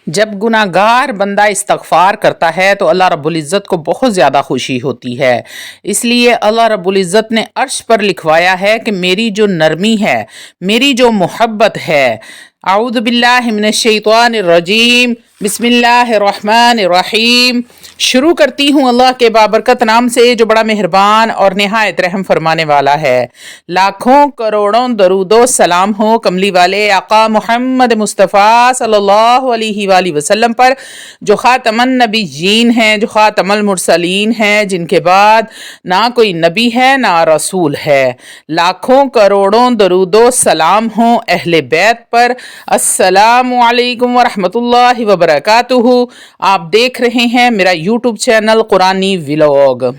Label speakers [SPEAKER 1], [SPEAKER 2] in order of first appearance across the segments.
[SPEAKER 1] جب گناہگار بندہ استغفار کرتا ہے تو اللہ رب العزت کو بہت زیادہ خوشی ہوتی ہے۔ اس لیے اللہ رب العزت نے عرش پر لکھوایا ہے کہ میری جو نرمی ہے، میری جو محبت ہے۔ اعوذ باللہ من الشیطان الرجیم، بسم اللہ الرحمن الرحیم۔ شروع کرتی ہوں اللہ کے بابرکت نام سے جو بڑا مہربان اور نہایت رحم فرمانے والا ہے۔ لاکھوں کروڑوں درود و سلام ہو کملی والے آقا محمد مصطفیٰ صلی اللہ علیہ وآلہ وسلم پر، جو خاتم النبیین ہیں، جو خاتم المرسلین ہیں، جن کے بعد نہ کوئی نبی ہے نہ رسول ہے۔ لاکھوں کروڑوں درود و سلام ہوں اہل بیت پر۔ السلام علیکم ورحمۃ اللہ وبرکاتہ۔ آپ دیکھ رہے ہیں میرا یوٹیوب چینل قرآنی ولاگ۔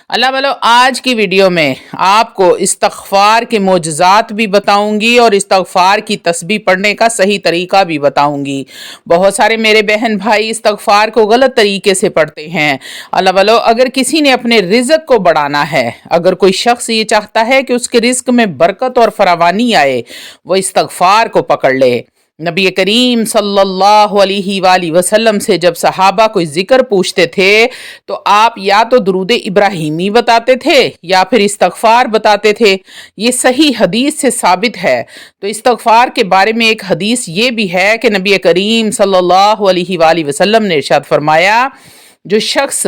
[SPEAKER 1] اللہ والو، آج کی ویڈیو میں آپ کو استغفار کے معجزات بھی بتاؤں گی اور استغفار کی تسبیح پڑھنے کا صحیح طریقہ بھی بتاؤں گی۔ بہت سارے میرے بہن بھائی استغفار کو غلط طریقے سے پڑھتے ہیں۔ اللہ والو، اگر کسی نے اپنے رزق کو بڑھانا ہے، اگر کوئی شخص یہ چاہتا ہے کہ اس کے رزق میں برکت اور فراوانی آئے، وہ استغفار کو پکڑ لے۔ نبی کریم صلی اللہ علیہ وآلہ وسلم سے جب صحابہ کوئی ذکر پوچھتے تھے تو آپ یا تو درود ابراہیمی بتاتے تھے یا پھر استغفار بتاتے تھے۔ یہ صحیح حدیث سے ثابت ہے۔ تو استغفار کے بارے میں ایک حدیث یہ بھی ہے کہ نبی کریم صلی اللہ علیہ وآلہ وسلم نے ارشاد فرمایا، جو شخص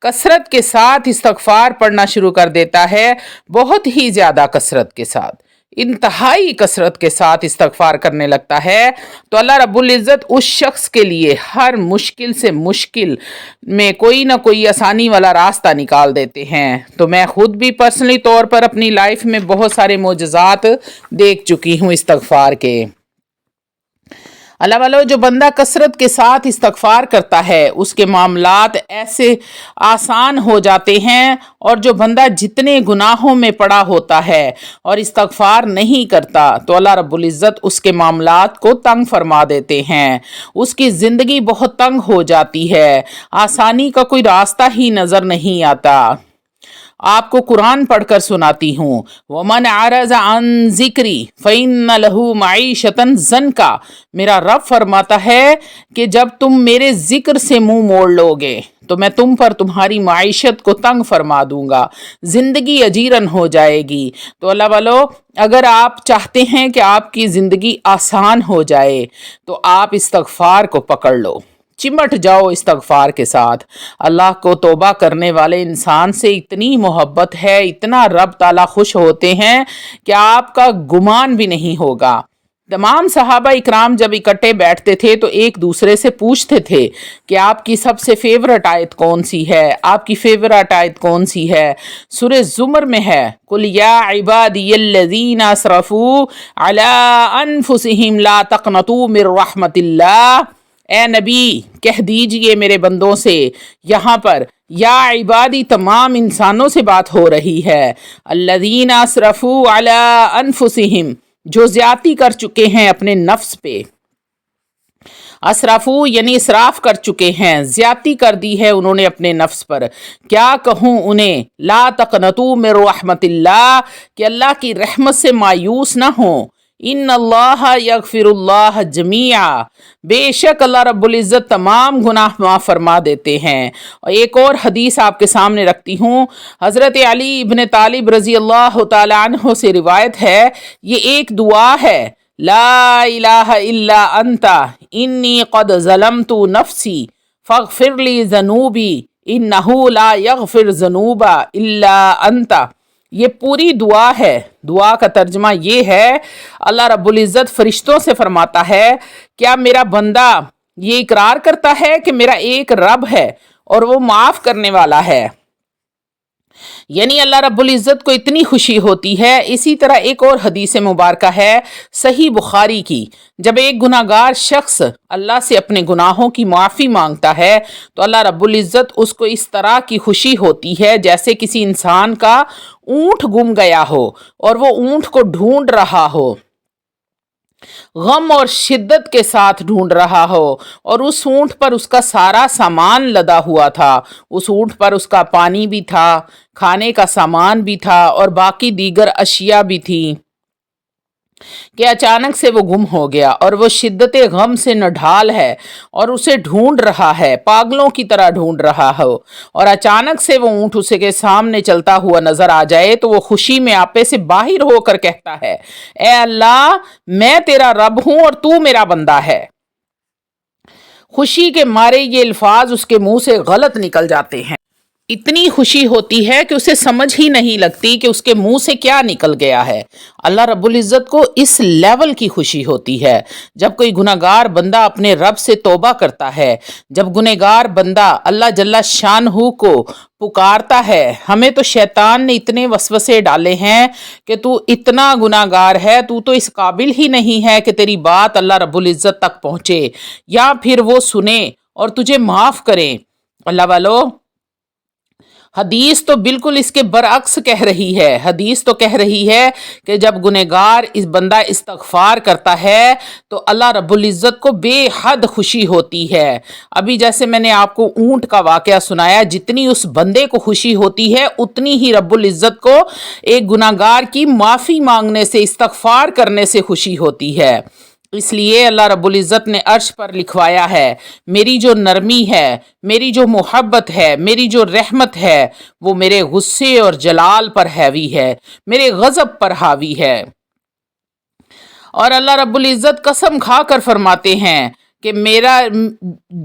[SPEAKER 1] کثرت کے ساتھ استغفار پڑھنا شروع کر دیتا ہے، بہت ہی زیادہ کثرت کے ساتھ، انتہائی کثرت کے ساتھ استغفار کرنے لگتا ہے، تو اللہ رب العزت اس شخص کے لیے ہر مشکل سے مشکل میں کوئی نہ کوئی آسانی والا راستہ نکال دیتے ہیں۔ تو میں خود بھی پرسنلی طور پر اپنی لائف میں بہت سارے معجزات دیکھ چکی ہوں استغفار کے۔ اللہ والو، جو بندہ کثرت کے ساتھ استغفار کرتا ہے اس کے معاملات ایسے آسان ہو جاتے ہیں، اور جو بندہ جتنے گناہوں میں پڑا ہوتا ہے اور استغفار نہیں کرتا تو اللہ رب العزت اس کے معاملات کو تنگ فرما دیتے ہیں۔ اس کی زندگی بہت تنگ ہو جاتی ہے، آسانی کا کوئی راستہ ہی نظر نہیں آتا۔ آپ کو قرآن پڑھ کر سناتی ہوں، وَمَنْ عَرَضَ عَنْ ذِكْرِي فَإِنَّ لَهُ مَعِيشَةً ضَنْكَ۔ میرا رب فرماتا ہے کہ جب تم میرے ذکر سے منہ موڑ لو گے تو میں تم پر تمہاری معیشت کو تنگ فرما دوں گا، زندگی اجیرن ہو جائے گی۔ تو اللہ والو، اگر آپ چاہتے ہیں کہ آپ کی زندگی آسان ہو جائے تو آپ استغفار کو پکڑ لو، چمٹ جاؤ استغفار کے ساتھ۔ اللہ کو توبہ کرنے والے انسان سے اتنی محبت ہے، اتنا رب تعالیٰ خوش ہوتے ہیں کہ آپ کا گمان بھی نہیں ہوگا۔ تمام صحابہ اکرام جب اکٹھے بیٹھتے تھے تو ایک دوسرے سے پوچھتے تھے کہ آپ کی سب سے فیورٹ آیت کون سی ہے، آپ کی فیورٹ آیت کون سی ہے۔ سورہ زمر میں ہے، قُلْ يَا عِبَادِيَ الَّذِينَ أَسْرَفُوا عَلَىٰ أَنفُسِهِمْ لَا تَقْنَطُوا مِن رَحْمَتِ اللَّهِ۔ اے نبی کہہ دیجئے میرے بندوں سے، یہاں پر یا عبادی تمام انسانوں سے بات ہو رہی ہے، الذین اسرفوا علی انفسہم، جو زیادتی کر چکے ہیں اپنے نفس پہ۔ اسرفو یعنی اسراف کر چکے ہیں، زیادتی کر دی ہے انہوں نے اپنے نفس پر۔ کیا کہوں انہیں، لا تقنطوا من رحمت اللہ، کہ اللہ کی رحمت سے مایوس نہ ہوں۔ ان اللہ یغفر اللہ جمیعا، بے شک اللہ رب العزت تمام گناہ معاف فرما دیتے ہیں۔ اور ایک اور حدیث آپ کے سامنے رکھتی ہوں، حضرت علی ابن طالب رضی اللہ تعالی عنہ سے روایت ہے، یہ ایک دعا ہے، لا الہ الا انت انی قد ظلمت نفسی فاغفر لی ذنوبی انہ لا یغفر الذنوب الا انت۔ یہ پوری دعا ہے۔ دعا کا ترجمہ یہ ہے، اللہ رب العزت فرشتوں سے فرماتا ہے، کیا میرا بندہ یہ اقرار کرتا ہے کہ میرا ایک رب ہے اور وہ معاف کرنے والا ہے؟ یعنی اللہ رب العزت کو اتنی خوشی ہوتی ہے۔ اسی طرح ایک اور حدیث مبارکہ ہے صحیح بخاری کی، جب ایک گناہگار شخص اللہ سے اپنے گناہوں کی معافی مانگتا ہے تو اللہ رب العزت اس کو اس طرح کی خوشی ہوتی ہے جیسے کسی انسان کا اونٹ گم گیا ہو اور وہ اونٹ کو ڈھونڈ رہا ہو، غم اور شدت کے ساتھ ڈھونڈ رہا ہو، اور اس اونٹ پر اس کا سارا سامان لدا ہوا تھا، اس اونٹ پر اس کا پانی بھی تھا، کھانے کا سامان بھی تھا اور باقی دیگر اشیاء بھی تھی۔ کہ اچانک سے وہ گم ہو گیا اور وہ شدت غم سے نڈھال ہے اور اسے ڈھونڈ رہا ہے، پاگلوں کی طرح ڈھونڈ رہا ہو، اور اچانک سے وہ اونٹ اسے کے سامنے چلتا ہوا نظر آ جائے تو وہ خوشی میں آپے سے باہر ہو کر کہتا ہے، اے اللہ، میں تیرا رب ہوں اور تو میرا بندہ ہے۔ خوشی کے مارے یہ الفاظ اس کے منہ سے غلط نکل جاتے ہیں۔ اتنی خوشی ہوتی ہے کہ اسے سمجھ ہی نہیں لگتی کہ اس کے منہ سے کیا نکل گیا ہے۔ اللہ رب العزت کو اس لیول کی خوشی ہوتی ہے جب کوئی گناہگار بندہ اپنے رب سے توبہ کرتا ہے، جب گنہگار بندہ اللہ جل شانہ کو پکارتا ہے۔ ہمیں تو شیطان نے اتنے وسوسے ڈالے ہیں کہ تو اتنا گناہگار ہے، تو اس قابل ہی نہیں ہے کہ تیری بات اللہ رب العزت تک پہنچے یا پھر وہ سنے اور تجھے معاف کرے۔ اللہ والو، حدیث تو بالکل اس کے برعکس کہہ رہی ہے۔ حدیث تو کہہ رہی ہے کہ جب گنہگار اس بندہ استغفار کرتا ہے تو اللہ رب العزت کو بے حد خوشی ہوتی ہے۔ ابھی جیسے میں نے آپ کو اونٹ کا واقعہ سنایا، جتنی اس بندے کو خوشی ہوتی ہے اتنی ہی رب العزت کو ایک گنہگار کی معافی مانگنے سے، استغفار کرنے سے خوشی ہوتی ہے۔ اس لیے اللہ رب العزت نے عرش پر لکھوایا ہے، میری جو نرمی ہے، میری جو محبت ہے، میری جو رحمت ہے، وہ میرے غصے اور جلال پر حاوی ہے، میرے غضب پر حاوی ہے۔ اور اللہ رب العزت قسم کھا کر فرماتے ہیں کہ میرا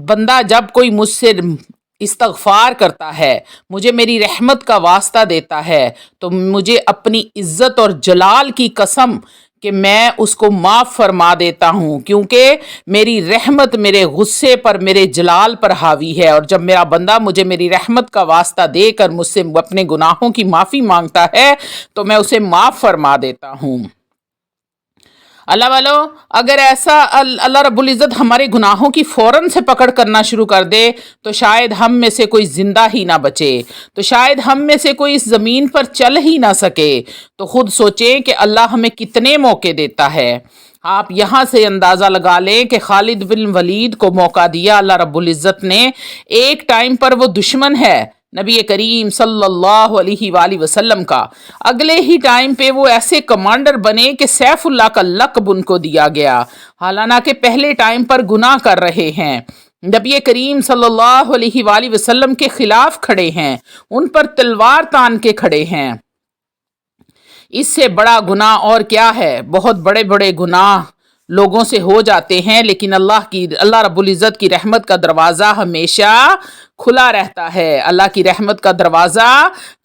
[SPEAKER 1] بندہ جب کوئی مجھ سے استغفار کرتا ہے، مجھے میری رحمت کا واسطہ دیتا ہے، تو مجھے اپنی عزت اور جلال کی قسم کہ میں اس کو معاف فرما دیتا ہوں، کیونکہ میری رحمت میرے غصے پر، میرے جلال پر حاوی ہے۔ اور جب میرا بندہ مجھے میری رحمت کا واسطہ دے کر مجھ سے اپنے گناہوں کی معافی مانگتا ہے تو میں اسے معاف فرما دیتا ہوں۔ اللہ والو، اگر ایسا اللہ رب العزت ہمارے گناہوں کی فوراً سے پکڑ کرنا شروع کر دے تو شاید ہم میں سے کوئی زندہ ہی نہ بچے، تو شاید ہم میں سے کوئی اس زمین پر چل ہی نہ سکے۔ تو خود سوچیں کہ اللہ ہمیں کتنے موقع دیتا ہے۔ آپ یہاں سے اندازہ لگا لیں کہ خالد بن ولید کو موقع دیا اللہ رب العزت نے، ایک ٹائم پر وہ دشمن ہے نبی کریم صلی اللہ علیہ وآلہ وسلم کا، اگلے ہی ٹائم پہ وہ ایسے کمانڈر بنے کہ سیف اللہ کا لقب ان کو دیا گیا، حالانکہ پہلے ٹائم پر گناہ کر رہے ہیں، نبی کریم صلی اللہ علیہ وآلہ وسلم کے خلاف کھڑے ہیں، ان پر تلوار تان کے کھڑے ہیں۔ اس سے بڑا گناہ اور کیا ہے؟ بہت بڑے بڑے گناہ لوگوں سے ہو جاتے ہیں، لیکن اللہ رب العزت کی رحمت کا دروازہ ہمیشہ کھلا رہتا ہے۔ اللہ کی رحمت کا دروازہ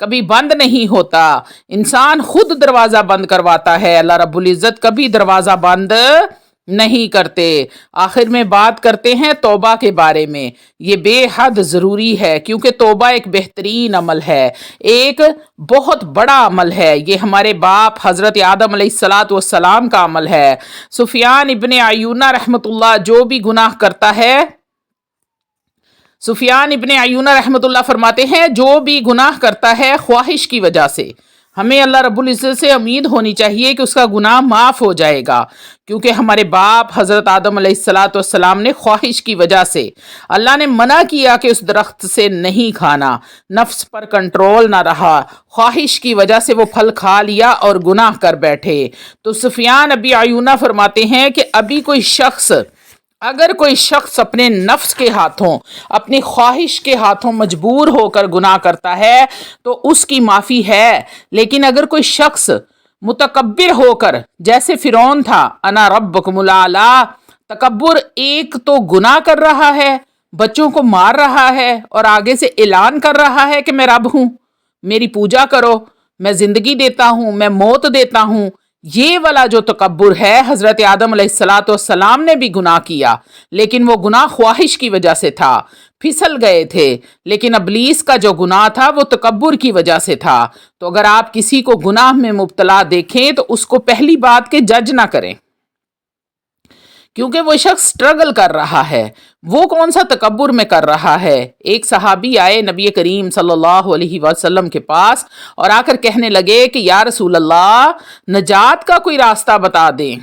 [SPEAKER 1] کبھی بند نہیں ہوتا، انسان خود دروازہ بند کرواتا ہے، اللہ رب العزت کبھی دروازہ بند نہیں کرتے۔ آخر میں بات کرتے ہیں توبہ کے بارے میں۔ یہ بے حد ضروری ہے کیونکہ توبہ ایک بہترین عمل ہے، ایک بہت بڑا عمل ہے۔ یہ ہمارے باپ حضرت آدم علیہ السلام کا عمل ہے۔ سفیان ابن عیونہ رحمۃ اللہ جو بھی گناہ کرتا ہے، سفیان ابن عیونہ رحمۃ اللہ فرماتے ہیں جو بھی گناہ کرتا ہے خواہش کی وجہ سے، ہمیں اللہ رب العزت سے امید ہونی چاہیے کہ اس کا گناہ معاف ہو جائے گا، کیونکہ ہمارے باپ حضرت آدم علیہ السلام نے خواہش کی وجہ سے، اللہ نے منع کیا کہ اس درخت سے نہیں کھانا، نفس پر کنٹرول نہ رہا، خواہش کی وجہ سے وہ پھل کھا لیا اور گناہ کر بیٹھے۔ تو سفیان ابی عیونہ فرماتے ہیں کہ اگر کوئی شخص اپنے نفس کے ہاتھوں، اپنی خواہش کے ہاتھوں مجبور ہو کر گناہ کرتا ہے تو اس کی معافی ہے، لیکن اگر کوئی شخص متکبر ہو کر، جیسے فرعون تھا، انا ربکم الاعلی، تکبر، ایک تو گناہ کر رہا ہے، بچوں کو مار رہا ہے اور آگے سے اعلان کر رہا ہے کہ میں رب ہوں، میری پوجا کرو، میں زندگی دیتا ہوں، میں موت دیتا ہوں، یہ والا جو تکبر ہے، حضرت آدم علیہ السلام نے بھی گناہ کیا، لیکن وہ گناہ خواہش کی وجہ سے تھا، پھسل گئے تھے، لیکن ابلیس کا جو گناہ تھا وہ تکبر کی وجہ سے تھا۔ تو اگر آپ کسی کو گناہ میں مبتلا دیکھیں تو اس کو پہلی بات کہ جج نہ کریں، کیونکہ وہ شخص سٹرگل کر رہا ہے، وہ کون سا تکبر میں کر رہا ہے۔ ایک صحابی آئے نبی کریم صلی اللہ علیہ وسلم کے پاس اور آ کر کہنے لگے کہ یا رسول اللہ، نجات کا کوئی راستہ بتا دیں۔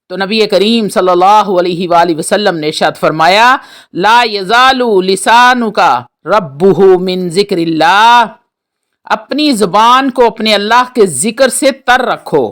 [SPEAKER 1] تو نبی کریم صلی اللہ علیہ وآلہ وسلم نے ارشاد فرمایا، لا یزال لسانک ربہ من ذکر اللہ، اپنی زبان کو اپنے اللہ کے ذکر سے تر رکھو،